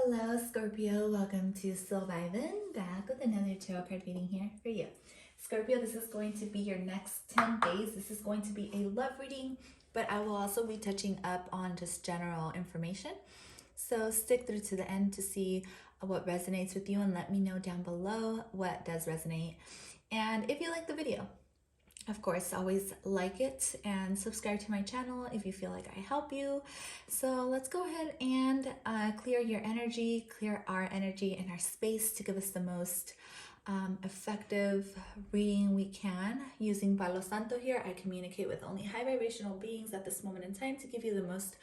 Hello Scorpio, welcome to ᴏᴅᴛ, back with another tarot card reading here for you. Scorpio, this is going to be your next 10 days. This is going to be a love reading, but I will also be touching up on just general information. So stick through to the end to see what resonates with you and let me know down below what does resonate. And if you like the video, of course, always like it and subscribe to my channel if you feel like I help you. So let's go ahead and clear your energy, clear our energy and our space to give us the most effective reading we can. Using Palo Santo here, I communicate with only high vibrational beings at this moment in time to give you the most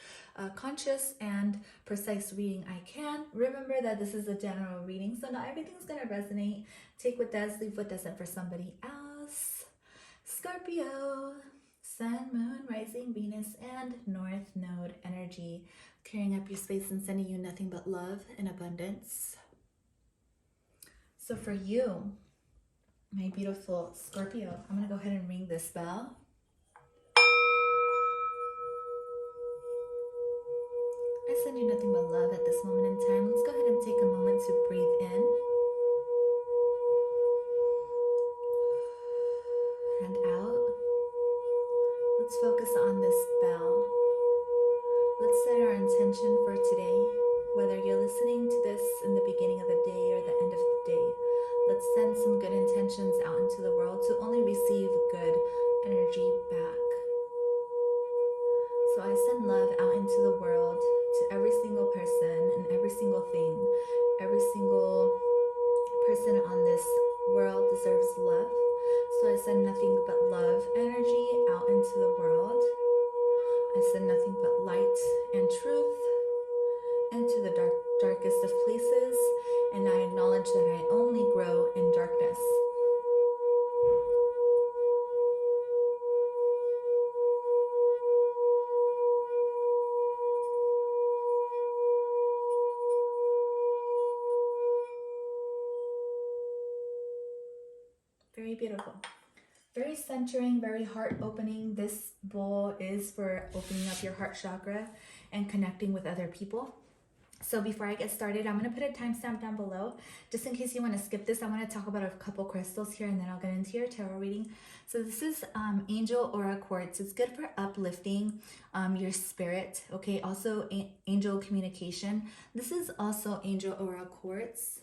conscious and precise reading I can. Remember that this is a general reading, so not everything's going to resonate. Take what does, leave what doesn't for somebody else. Scorpio, Sun, Moon, Rising, Venus, and North Node energy, clearing up your space and sending you nothing but love and abundance. So for you, my beautiful Scorpio, I'm going to go ahead and ring this bell. I send you nothing but love at this moment in time. Let's go ahead and take a moment to breathe in and out. Let's focus on this bell. Let's set our intention for today, whether you're listening to this in the beginning of the day or the end of the day. Let's send some good intentions out into the world to only receive good energy back. So I send love out into the world to every single person and every single thing. Every single person on this world deserves love. So I send nothing but love energy out into the world. I send nothing but light and truth into the darkest of places, and I acknowledge that I only grow in darkness. Very beautiful. Very centering, very heart-opening. This bowl is for opening up your heart chakra and connecting with other people. So before I get started, I'm going to put a timestamp down below. Just in case you want to skip this, I want to talk about a couple crystals here and then I'll get into your tarot reading. So this is Angel Aura Quartz. It's good for uplifting your spirit. Okay, also angel communication. This is also Angel Aura Quartz.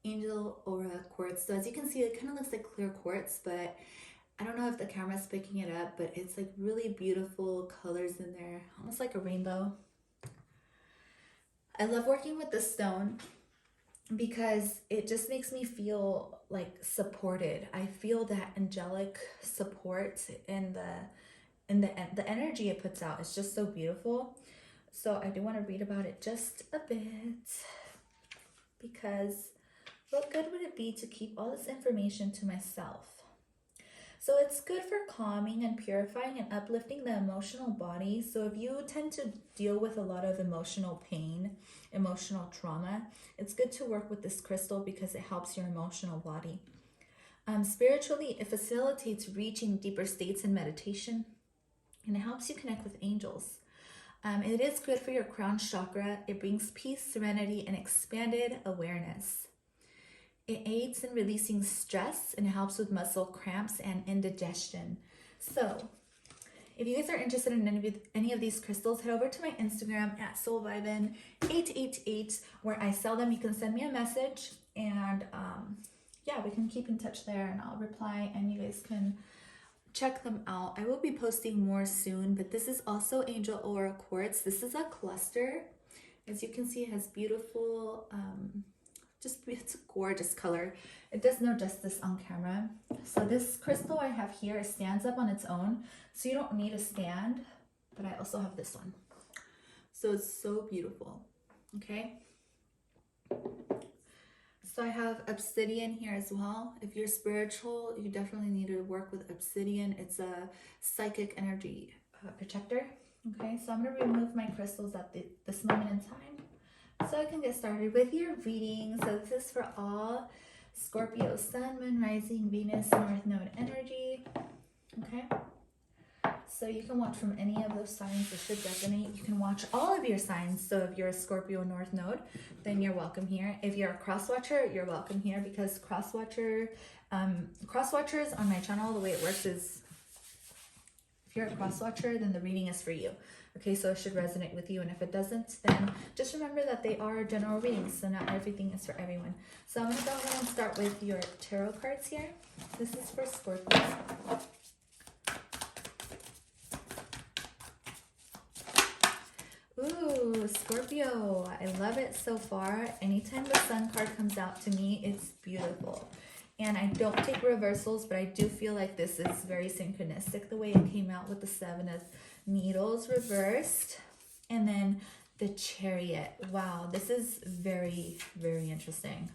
Angel Aura Quartz. So as you can see, it kind of looks like clear quartz, but I don't know if the camera's picking it up, but it's like really beautiful colors in there, almost like a rainbow. I love working with this stone because it just makes me feel like supported. I feel that angelic support in the energy it puts out. It's just so beautiful. So I do want to read about it just a bit because what good would it be to keep all this information to myself? So it's good for calming and purifying and uplifting the emotional body. So if you tend to deal with a lot of emotional pain, emotional trauma, it's good to work with this crystal because it helps your emotional body. Spiritually, it facilitates reaching deeper states in meditation and it helps you connect with angels. It is good for your crown chakra. It brings peace, serenity, and expanded awareness. It aids in releasing stress and helps with muscle cramps and indigestion. So if you guys are interested in any of these crystals, head over to my Instagram at ᴏᴅᴛ888 where I sell them. You can send me a message and yeah, we can keep in touch there and I'll reply and you guys can check them out. I will be posting more soon, but this is also Angel Aura Quartz. This is a cluster. As you can see, it has beautiful it's a gorgeous color. It does no justice on camera. So this crystal I have here stands up on its own, so you don't need a stand, but I also have this one. So it's so beautiful. Okay, so I have obsidian here as well. If you're spiritual, you definitely need to work with obsidian. It's a psychic energy protector. Okay, so I'm going to remove my crystals at this moment in time so I can get started with your reading. So this is for all Scorpio Sun, Moon, Rising, Venus, North Node energy. Okay, So you can watch from any of those signs. It should resonate. You can watch all of your signs. So if you're a Scorpio North Node, then you're welcome here. If you're a cross watcher, you're welcome here, because cross watchers on my channel, the way it works is, if you're a cross watcher, then the reading is for you. Okay, so it should resonate with you, and if it doesn't, then just remember that they are general readings, so not everything is for everyone. So I'm going to go ahead and start with your tarot cards here. This is for Scorpio. Ooh, Scorpio, I love it so far. Anytime the Sun card comes out to me, it's beautiful. And I don't take reversals, but I do feel like this is very synchronistic, the way it came out with the Seven of Needles reversed. And then the Chariot. Wow, this is very, very interesting.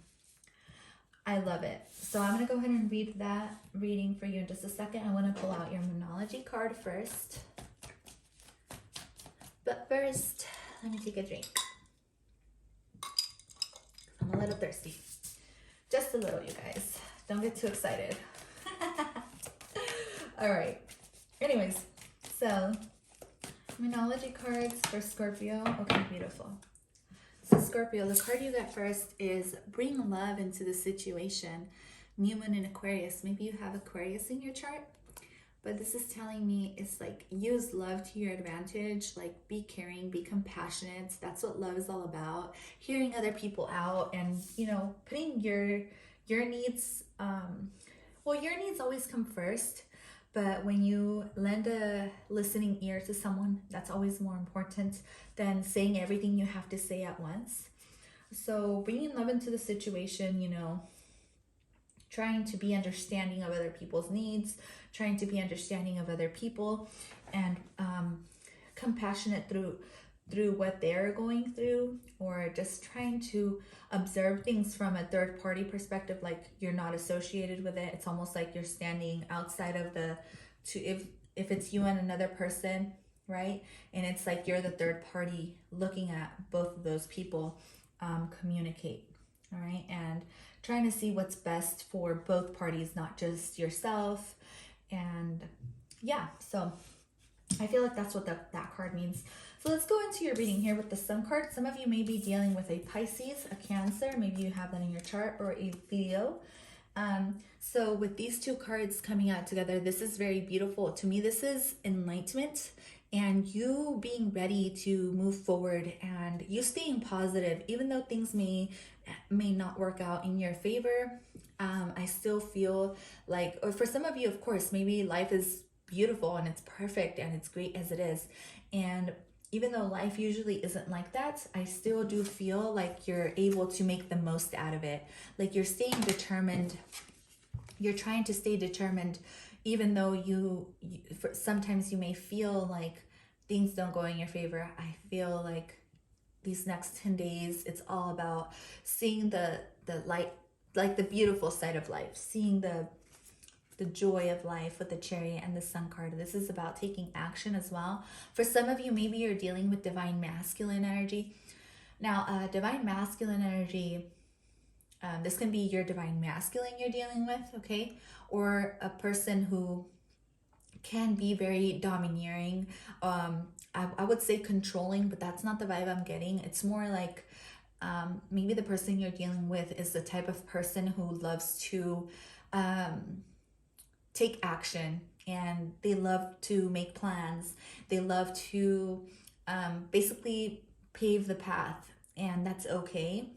I love it. So I'm going to go ahead and read that reading for you in just a second. I want to pull out your Monology card first. But first, let me take a drink. I'm a little thirsty. Just a little, you guys. Don't get too excited. All right. Anyways, so Monology cards for Scorpio. Okay, beautiful. So Scorpio, the card you get first is bring love into the situation. New Moon in Aquarius. Maybe you have Aquarius in your chart, but this is telling me it's like use love to your advantage. Like be caring, be compassionate. That's what love is all about. Hearing other people out, and you know, putting your needs. Well, your needs always come first. But when you lend a listening ear to someone, that's always more important than saying everything you have to say at once. So bringing love into the situation, you know, trying to be understanding of other people's needs, trying to be understanding of other people, and compassionate through what they're going through, or just trying to observe things from a third party perspective, like you're not associated with it. It's almost like you're standing outside of if it's you and another person, right? And it's like you're the third party looking at both of those people communicate, all right? And trying to see what's best for both parties, not just yourself. And yeah, so I feel like that's what that card means. So let's go into your reading here with the Sun card. Some of you may be dealing with a Pisces, a Cancer. Maybe you have that in your chart, or a Leo. So with these two cards coming out together, this is very beautiful. To me, this is enlightenment and you being ready to move forward, and you staying positive, even though things may not work out in your favor. I still feel like, or for some of you, of course, maybe life is beautiful and it's perfect and it's great as it is. And even though life usually isn't like that, I still do feel like you're able to make the most out of it. Like you're staying determined. You're trying to stay determined, even though sometimes you may feel like things don't go in your favor. I feel like these next 10 days, it's all about seeing the light, like the beautiful side of life, seeing the joy of life with the Chariot and the Sun card. This is about taking action as well. For some of you, maybe you're dealing with divine masculine energy. Now, divine masculine energy, this can be your divine masculine you're dealing with, okay? Or a person who can be very domineering. I would say controlling, but that's not the vibe I'm getting. It's more like maybe the person you're dealing with is the type of person who loves to take action, and they love to make plans. They love to basically pave the path, and that's okay.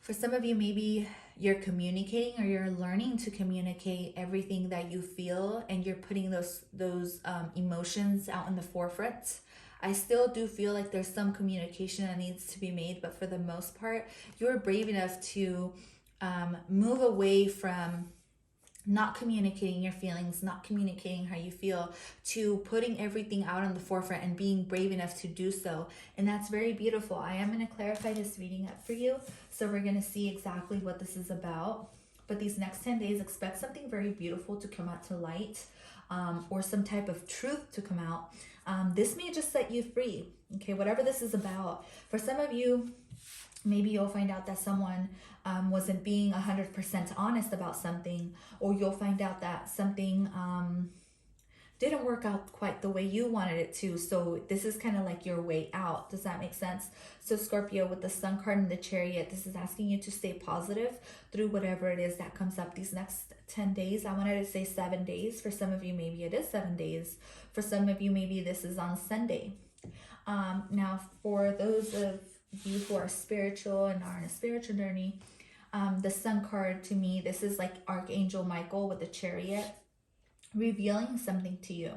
For some of you, maybe you're communicating, or you're learning to communicate everything that you feel, and you're putting those emotions out in the forefront. I still do feel like there's some communication that needs to be made, but for the most part, you're brave enough to move away from not communicating your feelings, not communicating how you feel, to putting everything out on the forefront and being brave enough to do so. And that's very beautiful. I am going to clarify this reading up for you. So we're going to see exactly what this is about. But these next 10 days, expect something very beautiful to come out to light, or some type of truth to come out. This may just set you free. Okay, whatever this is about. For some of you, maybe you'll find out that someone wasn't being 100% honest about something, or you'll find out that something didn't work out quite the way you wanted it to. So this is kind of like your way out. Does that make sense? So Scorpio, with the Sun card and the Chariot, this is asking you to stay positive through whatever it is that comes up these next 10 days. I wanted to say 7 days. For some of you, maybe it is 7 days. For some of you, maybe this is on Sunday. Now, for those of you who are spiritual and are on a spiritual journey, the Sun card, to me, this is like Archangel Michael with the Chariot, revealing something to you.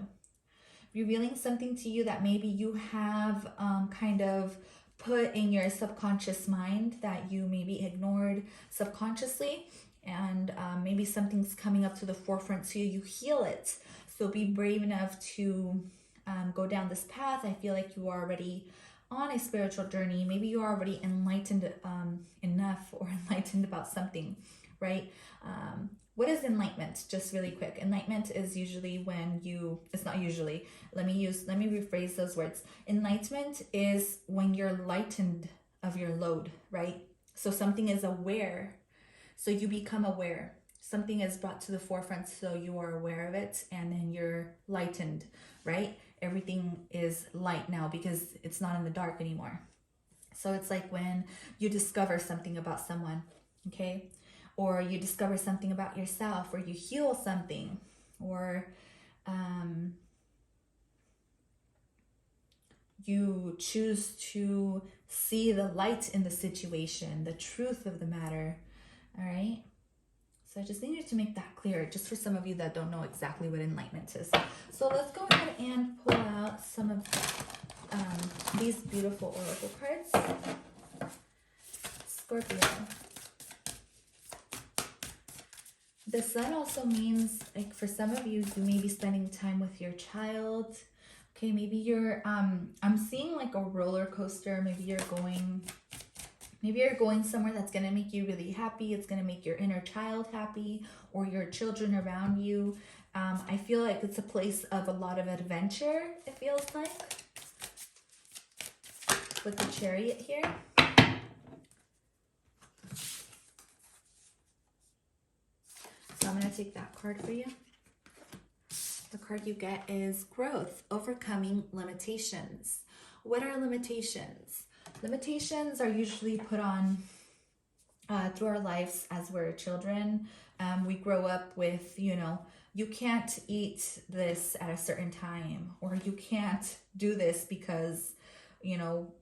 Revealing something to you that maybe you have kind of put in your subconscious mind that you maybe ignored subconsciously. And maybe something's coming up to the forefront so you heal it. So be brave enough to go down this path. I feel like you are already on a spiritual journey. Maybe you're already enlightened enough, or enlightened about something, right? What is enlightenment? Just really quick. Enlightenment is usually when you, it's not usually, let me rephrase those words. Enlightenment is when you're lightened of your load, right? So something is aware. So you become aware. Something is brought to the forefront, so you are aware of it, and then you're lightened, right? Everything is light now because it's not in the dark anymore. So it's like when you discover something about someone, okay? Or you discover something about yourself, or you heal something, or you choose to see the light in the situation, the truth of the matter, all right? So I just needed to make that clear, just for some of you that don't know exactly what enlightenment is. So let's go ahead and pull out some of these beautiful oracle cards. Scorpio. The Sun also means, like, for some of you, you may be spending time with your child. Okay, maybe you're, I'm seeing like a roller coaster. Maybe you're going somewhere that's going to make you really happy. It's going to make your inner child happy, or your children around you. I feel like it's a place of a lot of adventure, it feels like, with the Chariot here. So I'm going to take that card for you. The card you get is Growth, Overcoming Limitations. What are limitations? Limitations are usually put on through our lives as we're children. We grow up with, you know, you can't eat this at a certain time, or you can't do this because, you know,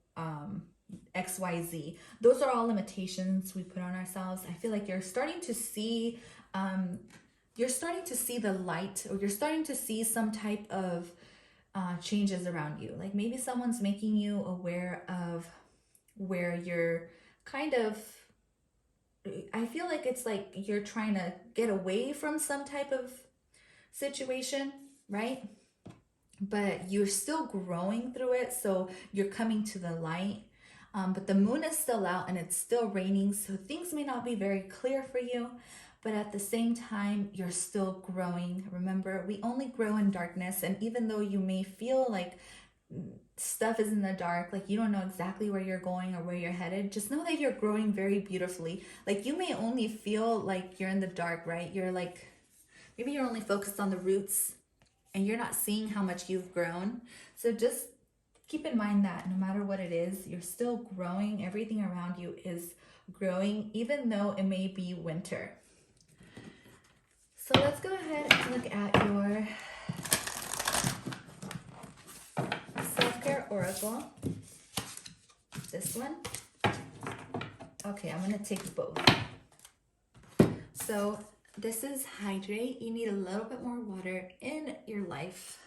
XYZ. Those are all limitations we put on ourselves. I feel like you're starting to see the light, or you're starting to see some type of changes around you. Like maybe someone's making you aware of where you're kind of, I feel like it's like you're trying to get away from some type of situation, right? But you're still growing through it, so you're coming to the light. But the moon is still out and it's still raining, so things may not be very clear for you, but at the same time, you're still growing. Remember, we only grow in darkness, and even though you may feel like stuff is in the dark, like you don't know exactly where you're going or where you're headed, just know that you're growing very beautifully. Like you may only feel like you're in the dark, right? You're like, maybe you're only focused on the roots and you're not seeing how much you've grown. So just keep in mind that no matter what it is, you're still growing. Everything around you is growing, even though it may be winter. So let's go ahead and look at your self-care oracle. This one. Okay, I'm going to take both. So this is hydrate. You need a little bit more water in your life.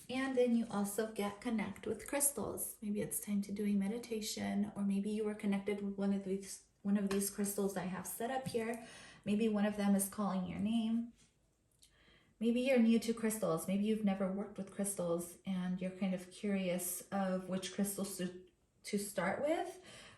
And then you also get connect with crystals. Maybe it's time to do a meditation, or maybe you were connected with one of these crystals I have set up here. Maybe one of them is calling your name. Maybe you're new to crystals. Maybe you've never worked with crystals and you're kind of curious of which crystals to start with.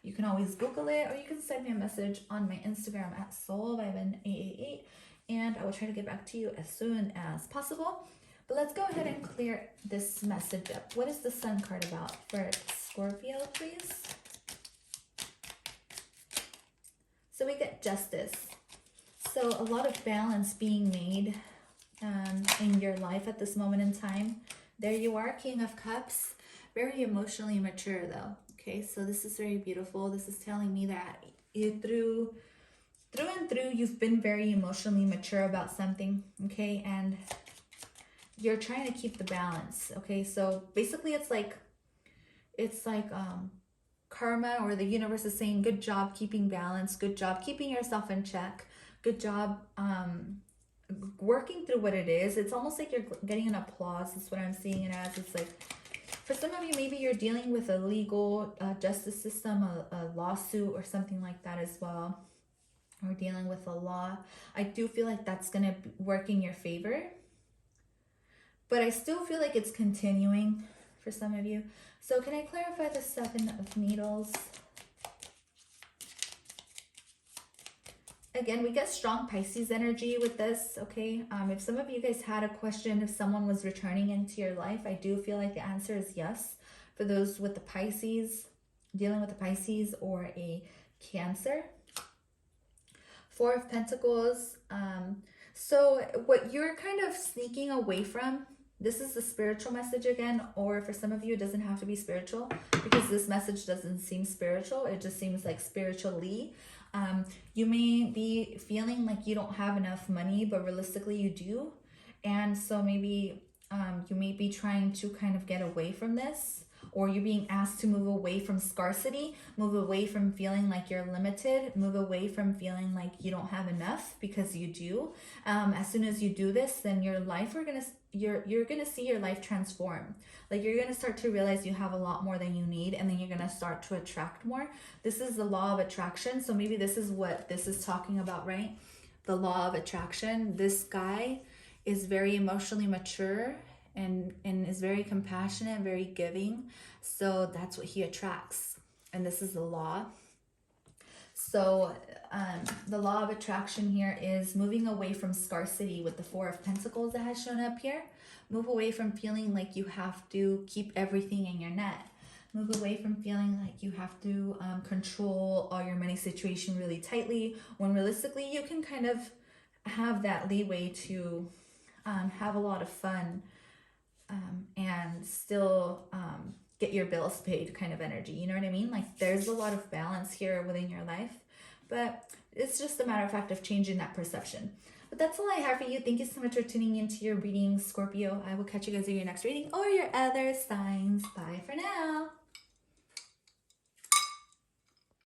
You can always Google it, or you can send me a message on my Instagram at ᴏᴜᴜᴜ888, and I will try to get back to you as soon as possible. But let's go ahead and clear this message up. What is the Sun card about for Scorpio, please? So we get Justice. So a lot of balance being made in your life at this moment in time. There you are, King of Cups. Very emotionally mature though. Okay, so this is very beautiful. This is telling me that you through and through, you've been very emotionally mature about something, okay? And you're trying to keep the balance, okay? So basically it's like karma, or the universe is saying, good job keeping balance, good job keeping yourself in check, good job working through what it is. It's almost like you're getting an applause. That's what I'm seeing it as. It's like, for some of you, maybe you're dealing with a legal justice system, a lawsuit or something like that as well, or dealing with a law. I do feel like that's going to work in your favor, but I still feel like it's continuing for some of you. So can I clarify the 7 of Needles? Again, we get strong Pisces energy with this, okay? If some of you guys had a question if someone was returning into your life, I do feel like the answer is yes. For those with the Pisces, dealing with the Pisces or a Cancer. 4 of Pentacles. So what you're kind of sneaking away from, this is the spiritual message again, or for some of you, it doesn't have to be spiritual, because this message doesn't seem spiritual. It just seems like spiritually. You may be feeling like you don't have enough money, but realistically you do. And so maybe you may be trying to kind of get away from this, or you're being asked to move away from scarcity, move away from feeling like you're limited, move away from feeling like you don't have enough, because you do. As soon as you do this, then your life, you're gonna see your life transform. Like, you're gonna start to realize you have a lot more than you need, and then you're gonna start to attract more. This is the law of attraction. So maybe this is what this is talking about, right? The law of attraction. This guy is very emotionally mature and is very compassionate, very giving. So that's what he attracts. And this is the law. So the law of attraction here is moving away from scarcity with the 4 of Pentacles that has shown up here. Move away from feeling like you have to keep everything in your net. Move away from feeling like you have to control all your money situation really tightly, when realistically you can kind of have that leeway to have a lot of fun and still get your bills paid kind of energy. You know what I mean? Like, there's a lot of balance here within your life, but it's just a matter of fact of changing that perception. But that's all I have for you. Thank you so much for tuning into your reading, Scorpio. I will catch you guys in your next reading or your other signs. Bye for now.